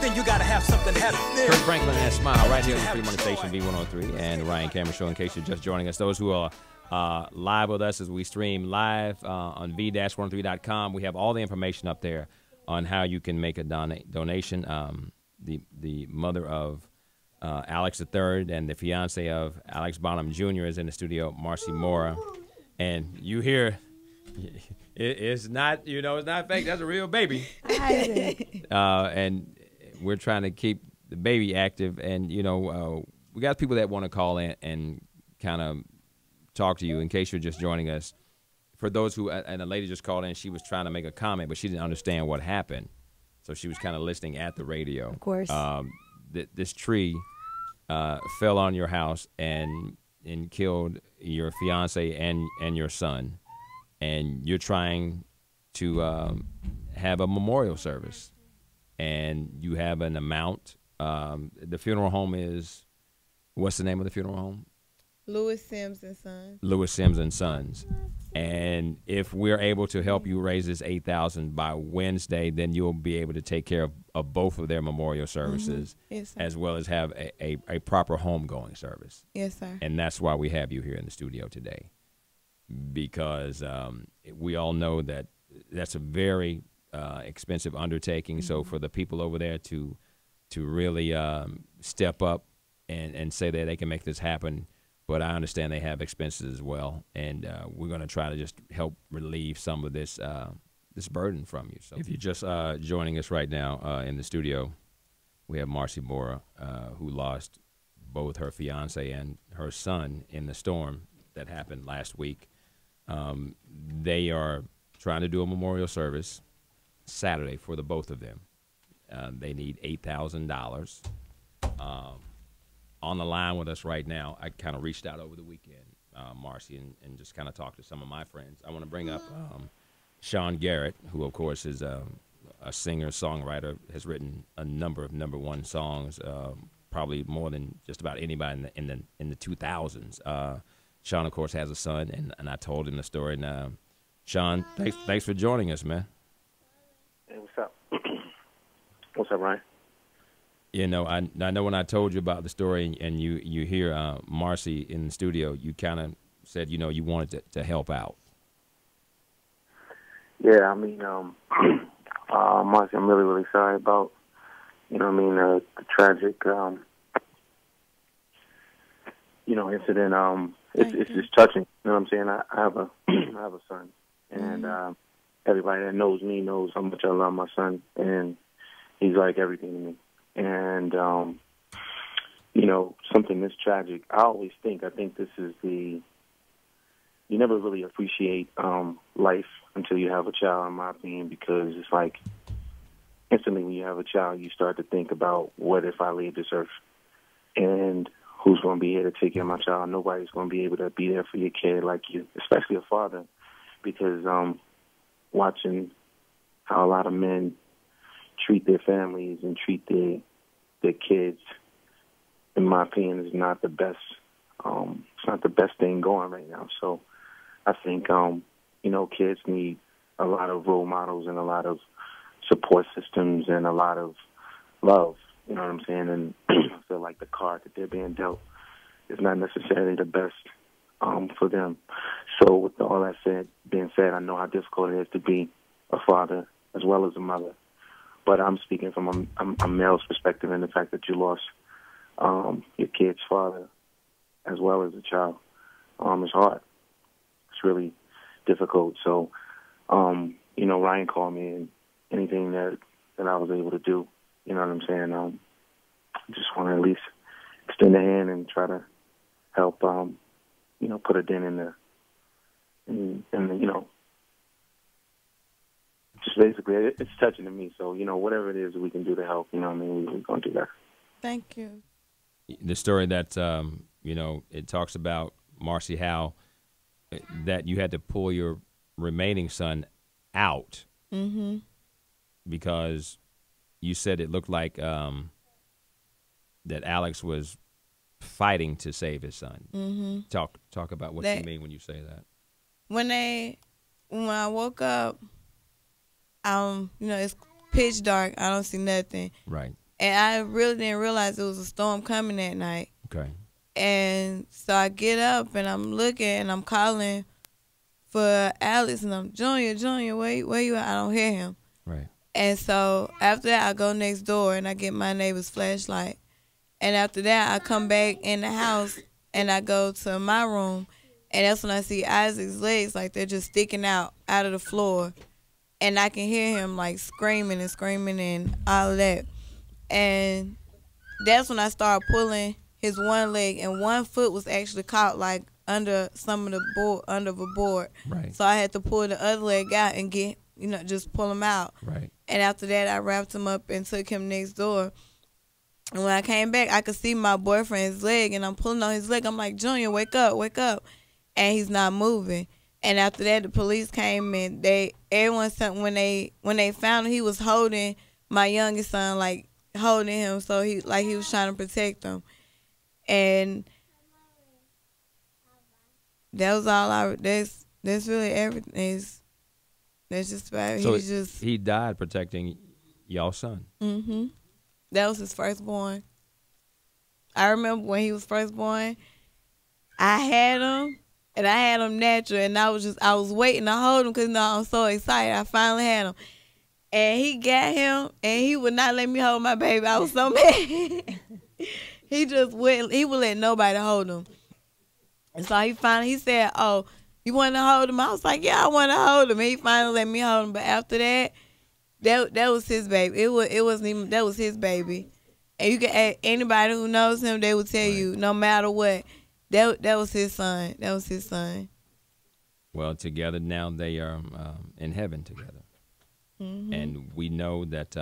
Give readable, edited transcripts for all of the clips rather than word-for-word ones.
then you gotta have something happening. Kurt Franklin and Smile right here on the Free Money Station, V103, and the Ryan Cameron Show. In case you're just joining us, those who are live with us as we stream live on v-103.com, we have all the information up there on how you can make a donation. The mother of Alix III and the fiance of Alix Bonhomme Jr. is in the studio, Marcy Mora, and you hear it's not, it's not fake. That's a real baby. And we're trying to keep the baby active, and we got people that want to call in and kind of talk to you in case you're just joining us. For those who, and a lady just called in, she was trying to make a comment, but she didn't understand what happened, so she was kind of listening at the radio. Of course. This tree fell on your house and killed your fiance and your son, and you're trying to have a memorial service, and you have an amount. The funeral home is, what's the name of the funeral home? Lewis Sims and Sons. Lewis Sims and Sons. And if we're able to help you raise this $8,000 by Wednesday, then you'll be able to take care of both of their memorial services, Yes, sir. as well as have a proper homegoing service. Yes, sir. And that's why we have you here in the studio today, because we all know that that's a very expensive undertaking. So for the people over there to really step up and say that they can make this happen. But I understand they have expenses as well, and we're going to try to just help relieve some of this burden from you. So if you're just joining us right now in the studio, we have Marcy Mora, who lost both her fiance and her son in the storm that happened last week. They are trying to do a memorial service Saturday for the both of them. They need $8,000. On the line with us right now, I kind of reached out over the weekend, Marcy, and just kind of talked to some of my friends. I want to bring up Sean Garrett, who, of course, is a singer-songwriter, has written a number of #1 songs, probably more than just about anybody in the 2000s. Sean, of course, has a son, and I told him the story. And Sean, thanks for joining us, man. Hey, what's up? What's up, Ryan? I know when I told you about the story and you hear Marcy in the studio, you kind of said, you wanted to help out. Yeah, I mean, Marcy, I'm really, really sorry about, the tragic, incident. It's just touching. You know what I'm saying? I have a son, and everybody that knows me knows how much I love my son, and he's like everything to me. And, something this tragic, I think this is you never really appreciate life until you have a child, in my opinion, because it's like instantly when you have a child, you start to think about, what if I leave this earth? And who's going to be here to take care of my child? Nobody's going to be able to be there for your kid like you, especially a father, because watching how a lot of men treat their families and treat their kids, in my opinion, is not the best. It's not the best thing going right now. So I think, kids need a lot of role models and a lot of support systems and a lot of love. You know what I'm saying? And I feel like the card that they're being dealt is not necessarily the best for them. So with all that being said, I know how difficult it is to be a father as well as a mother. But I'm speaking from a male's perspective, and the fact that you lost your kid's father as well as a child is hard. It's really difficult. So, Ryan called me, and anything that I was able to do, you know what I'm saying? I just want to at least extend a hand and try to help, put a dent in the just basically, it's touching to me. So, whatever it is that we can do to help, we're going to do that. Thank you. The story that, it talks about, Marcy, how that you had to pull your remaining son out because you said it looked like that Alix was fighting to save his son. Talk about what you mean when you say that. When I woke up, it's pitch dark. I don't see nothing. Right. and I really didn't realize it was a storm coming that night. Okay. And so I get up and I'm looking and I'm calling for Alix, and I'm Junior, where you at? I don't hear him. Right. And so after that, I go next door and I get my neighbor's flashlight. And after that, I come back in the house and I go to my room, and that's when I see Isaac's legs, like they're just sticking out of the floor. And I can hear him like screaming and all of that. And that's when I started pulling his one leg, and one foot was actually caught like under some of the board, under the board. Right. So I had to pull the other leg out and get, just pull him out. Right. And after that, I wrapped him up and took him next door. And when I came back, I could see my boyfriend's leg, and I'm pulling on his leg. I'm like, Junior, wake up. And he's not moving. And after that, the police came, and everyone said when they found him, he was holding my youngest son, like holding him, so he was trying to protect him. And that was all that's really everything. That's just about it. So he died protecting y'all's son. Mm-hmm. That was his firstborn. I remember when he was firstborn, I had him natural, and I was waiting to hold him because I'm so excited. I finally had him. And he got him, and he would not let me hold my baby. I was so mad. He would let nobody hold him. And so he said, oh, you want to hold him? I was like, yeah, I want to hold him. And he finally let me hold him. But after that, that was his baby. It wasn't even, that was his baby. And you can ask anybody who knows him, they will tell you, no matter what, that was his son. That was his son. Well, together now they are in heaven together. Mm-hmm. And we know that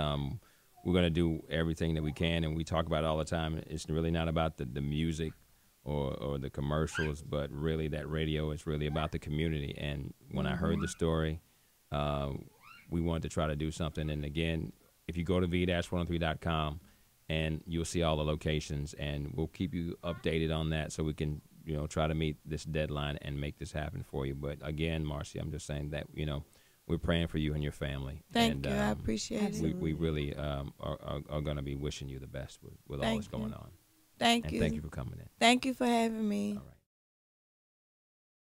we're going to do everything that we can, and we talk about it all the time. It's really not about the music or the commercials, but really that radio is really about the community. And when I heard the story, we wanted to try to do something. And again, if you go to v-103.com, and you'll see all the locations, and we'll keep you updated on that so we can, try to meet this deadline and make this happen for you. But again, Marcy, I'm just saying that, we're praying for you and your family. Thank you. I appreciate it. We really are going to be wishing you the best with all that's going on. Thank you. Thank you for coming in. Thank you for having me. All right.